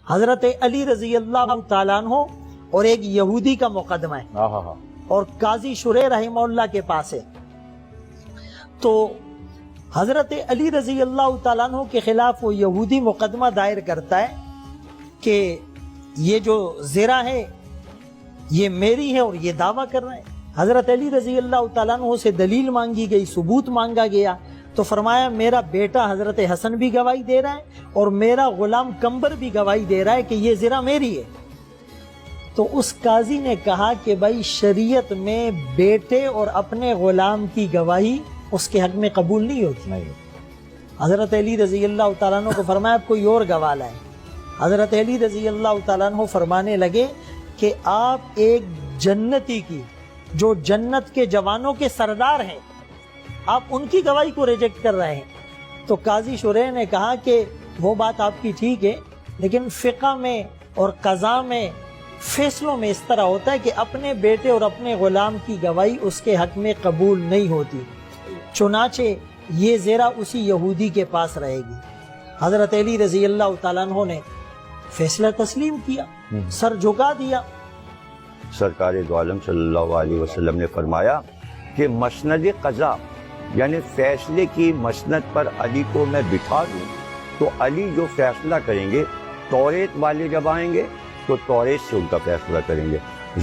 حضرت علی رضی اللہ تعالیٰ عنہ اور ایک یہودی کا مقدمہ ہے اور قاضی شریح رحمہ اللہ کے پاس ہے. تو حضرت علی رضی اللہ تعالیٰ عنہ کے خلاف وہ یہودی مقدمہ دائر کرتا ہے کہ یہ جو زرہ ہے یہ میری ہے اور یہ دعویٰ کر رہا ہے. حضرت علی رضی اللہ تعالیٰ عنہ سے دلیل مانگی گئی، ثبوت مانگا گیا، تو فرمایا میرا بیٹا حضرت حسن بھی گواہی دے رہا ہے اور میرا غلام کمبر بھی گواہی دے رہا ہے کہ یہ زرہ میری ہے. تو اس قاضی نے کہا کہ بھائی شریعت میں بیٹے اور اپنے غلام کی گواہی اس کے حق میں قبول نہیں ہوتی. حضرت علی رضی اللہ تعالیٰ عنہ کو فرمایا اب کوئی اور گواہ لائے. حضرت علی رضی اللہ تعالیٰ عنہ فرمانے لگے کہ آپ ایک جنتی کی جو جنت کے جوانوں کے سردار ہیں آپ ان کی گواہی کو ریجیکٹ کر رہے ہیں. تو قاضی شریح نے کہا کہ وہ بات آپ کی ٹھیک ہے لیکن فقہ میں اور قضاء میں فیصلوں میں اس طرح ہوتا ہے کہ اپنے بیٹے اور اپنے غلام کی گواہی اس کے حق میں قبول نہیں ہوتی. چنانچہ یہ زرہ اسی یہودی کے پاس رہے گی. حضرت علی رضی اللہ تعالیٰ عنہ نے فیصلہ تسلیم کیا، سر جھکا دیا. سرکار دو عالم صلی اللہ علیہ وسلم نے فرمایا کہ مسند قضا یعنی فیصلے کی مسند پر علی کو میں بٹھا دوں تو علی جو فیصلہ کریں گے، توریت والے جب آئیں گے تو توریت سے ان کا فیصلہ کریں گے،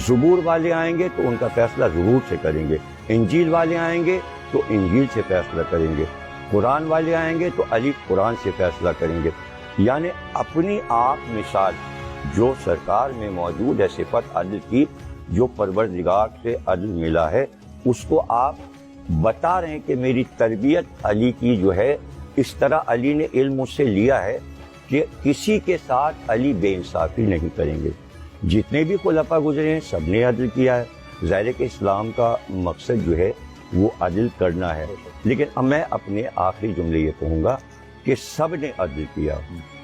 زبور والے آئیں گے تو ان کا فیصلہ زبور سے کریں گے، انجیل والے آئیں گے تو انجیل سے فیصلہ کریں گے، قرآن والے آئیں گے تو علی قرآن سے فیصلہ کریں گے. یعنی اپنی آپ مثال جو سرکار میں موجود ہے صفت عدل کی، جو پروردگار سے عدل ملا ہے، اس کو آپ بتا رہے ہیں کہ میری تربیت علی کی جو ہے اس طرح علی نے علم مجھ سے لیا ہے کہ کسی کے ساتھ علی بے انصافی نہیں کریں گے. جتنے بھی خلفاء گزرے ہیں سب نے عدل کیا ہے. ظاہر ہے کہ اسلام کا مقصد جو ہے وہ عدل کرنا ہے. لیکن اب میں اپنے آخری جملے یہ کہوں گا کہ سب نے عدل کیا،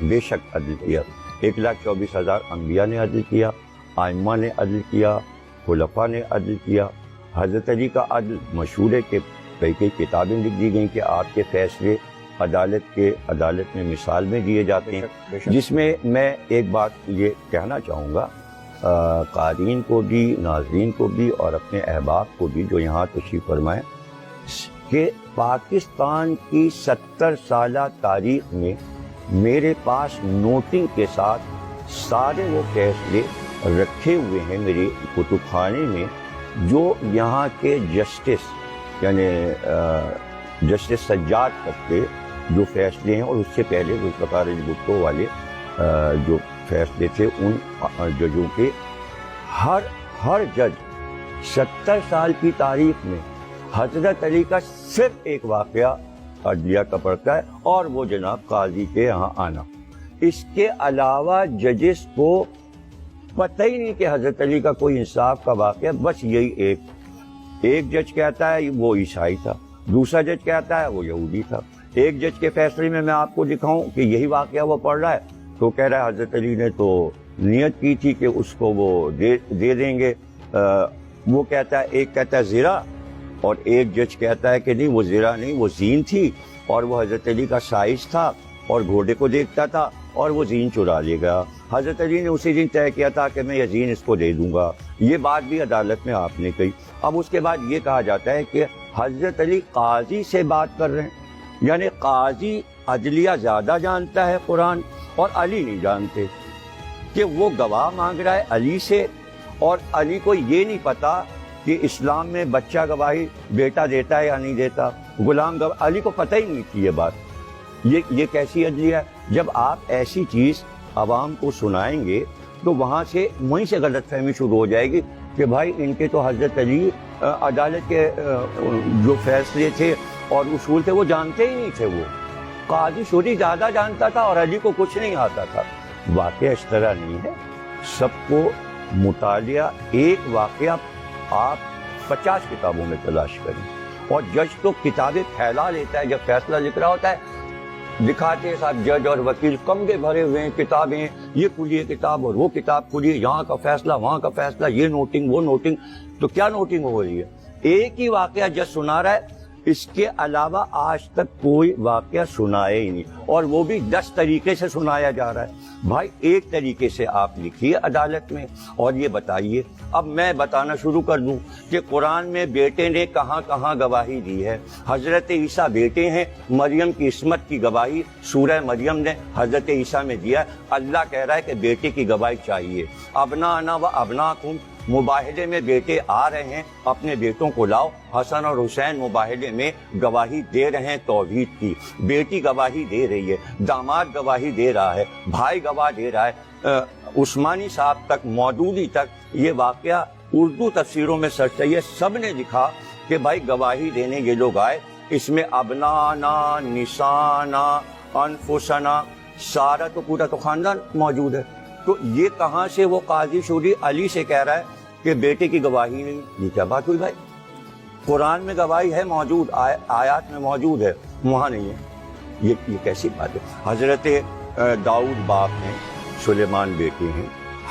بے شک عدل کیا. 1,24,000 انبیاء نے عدل کیا، ائمہ نے عدل کیا، خلفاء نے عدل کیا. حضرت علی کا عدل مشہور ہے کہ کئی کتابیں لکھ دی گئیں کہ آپ کے فیصلے عدالت میں مثال میں دیے جاتے ہیں. جس میں میں ایک بات یہ کہنا چاہوں گا قارئین کو بھی، ناظرین کو بھی اور اپنے احباب کو بھی جو یہاں تشریف فرمائیں کہ پاکستان کی 70 سالہ تاریخ میں میرے پاس نوٹنگ کے ساتھ سارے وہ فیصلے رکھے ہوئے ہیں میرے کتب خانے میں جو یہاں کے جسٹس یعنی جسٹس سجاد تک کے جو فیصلے ہیں اور اس سے پہلے ذوالفقار علی بھٹو والے جو فیصلے تھے ان ججوں کے ہر جج 70 سال کی تاریخ میں حضرت علی کا صرف ایک واقعہ عدلیہ کا پڑتا ہے اور وہ جناب قاضی کے یہاں آنا. اس کے علاوہ ججز کو پتہ ہی نہیں کہ حضرت علی کا کوئی انصاف کا واقعہ. بس یہی ایک جج کہتا ہے وہ عیسائی تھا، دوسرا جج کہتا ہے وہ یہودی تھا. ایک جج کے فیصلے میں آپ کو دکھاؤں کہ یہی واقعہ وہ پڑھ رہا ہے تو کہہ رہا ہے حضرت علی نے تو نیت کی تھی کہ اس کو وہ دے دیں گے. وہ کہتا ہے، ایک کہتا ہے زرہ اور ایک جج کہتا ہے کہ نہیں وہ زرہ نہیں وہ زین تھی اور وہ حضرت علی کا سائز تھا اور گھوڑے کو دیکھتا تھا اور وہ زین چرا لے گا. حضرت علی نے اسی دن طے کیا تھا کہ میں یہ زین اس کو دے دوں گا. یہ بات بھی عدالت میں آپ نے کہی. اب اس کے بعد یہ کہا جاتا ہے کہ حضرت علی قاضی سے بات کر رہے ہیں، یعنی قاضی عدلیہ زیادہ جانتا ہے قرآن اور علی نہیں جانتے، کہ وہ گواہ مانگ رہا ہے علی سے اور علی کو یہ نہیں پتا کہ اسلام میں بچہ گواہی بیٹا دیتا ہے یا نہیں دیتا، غلام گواہ. علی کو پتہ ہی نہیں تھی یہ بات. یہ کیسی عدلیہ ہے؟ جب آپ ایسی چیز عوام کو سنائیں گے تو وہیں سے غلط فہمی شروع ہو جائے گی کہ بھائی ان کے تو حضرت علی عدالت کے جو فیصلے تھے اور اصول تھے وہ جانتے ہی نہیں تھے. وہ قاضی شریح زیادہ جانتا تھا اور علی کو کچھ نہیں آتا تھا. واقعہ اس طرح نہیں ہے. سب کو مطالعہ، ایک واقعہ آپ 50 کتابوں میں تلاش کریں اور جج تو کتابیں پھیلا لیتا ہے. جب فیصلہ لکھ رہا ہوتا ہے دکھاتے ہیں صاحب جج اور وکیل کمبے بھرے ہوئے ہیں کتابیں، یہ کھلیے کتاب اور وہ کتاب کھلیے، یہاں کا فیصلہ وہاں کا فیصلہ، یہ نوٹنگ وہ نوٹنگ. تو کیا نوٹنگ ہو رہی ہے؟ ایک ہی واقعہ جج سنا رہا ہے، اس کے علاوہ آج تک کوئی واقعہ سنایا ہی نہیں، اور وہ بھی 10 طریقے سے سنایا جا رہا ہے۔ بھائی ایک طریقے سے آپ لکھیے عدالت میں اور یہ بتائیے۔ اب میں بتانا شروع کر دوں کہ قرآن میں بیٹے نے کہاں کہاں گواہی دی ہے۔ حضرت عیسیٰ بیٹے ہیں، مریم کی عصمت کی گواہی سورہ مریم نے حضرت عیسیٰ میں دیا ہے۔ اللہ کہہ رہا ہے کہ بیٹے کی گواہی چاہیے۔ ابنانا و ابناکم، مباہلے میں بیٹے آ رہے ہیں، اپنے بیٹوں کو لاؤ۔ حسن اور حسین مباہلے میں گواہی دے رہے ہیں توحید کی، بیٹی گواہی دے رہی ہے، داماد گواہی دے رہا ہے، بھائی گواہ دے رہا ہے۔ عثمانی صاحب تک، مودودی تک یہ واقعہ اردو تفسیروں میں سرچ ہے، سب نے لکھا کہ بھائی گواہی دینے یہ لوگ آئے، اس میں ابنانا، نسانا، انفسنا، سارا تو پورا تو خاندان موجود ہے۔ تو یہ کہاں سے وہ قاضی شوری علی سے کہہ رہا ہے کہ بیٹے کی گواہی نہیں؟ یہ کیا بات ہوئی بھائی؟ قرآن میں گواہی ہے، موجود، آیات میں موجود ہے، وہاں نہیں ہے۔ یہ کیسی بات ہے؟ حضرت داؤد باپ ہیں، سلیمان بیٹے ہیں،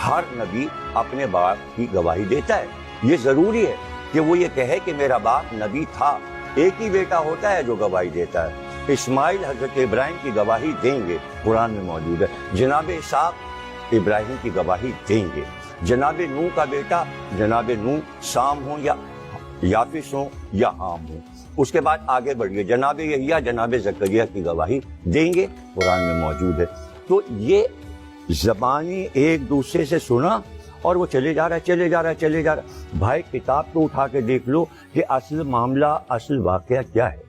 ہر نبی اپنے باپ کی گواہی دیتا ہے۔ یہ ضروری ہے کہ وہ یہ کہے کہ میرا باپ نبی تھا۔ ایک ہی بیٹا ہوتا ہے جو گواہی دیتا ہے۔ اسماعیل حضرت ابراہیم کی گواہی دیں گے، قرآن میں موجود ہے۔ جناب اسحاق ابراہیم کی گواہی دیں گے۔ جناب نوح کا بیٹا جناب نوح، سام ہوں یا یافس ہوں یا حام ہوں۔ اس کے بعد آگے بڑھیے، جناب یحییٰ جناب زکریا کی گواہی دیں گے، قرآن میں موجود ہے۔ تو یہ زبانی ایک دوسرے سے سنا اور وہ چلے جا رہا ہے۔ بھائی کتاب تو اٹھا کے دیکھ لو کہ اصل معاملہ، اصل واقعہ کیا ہے۔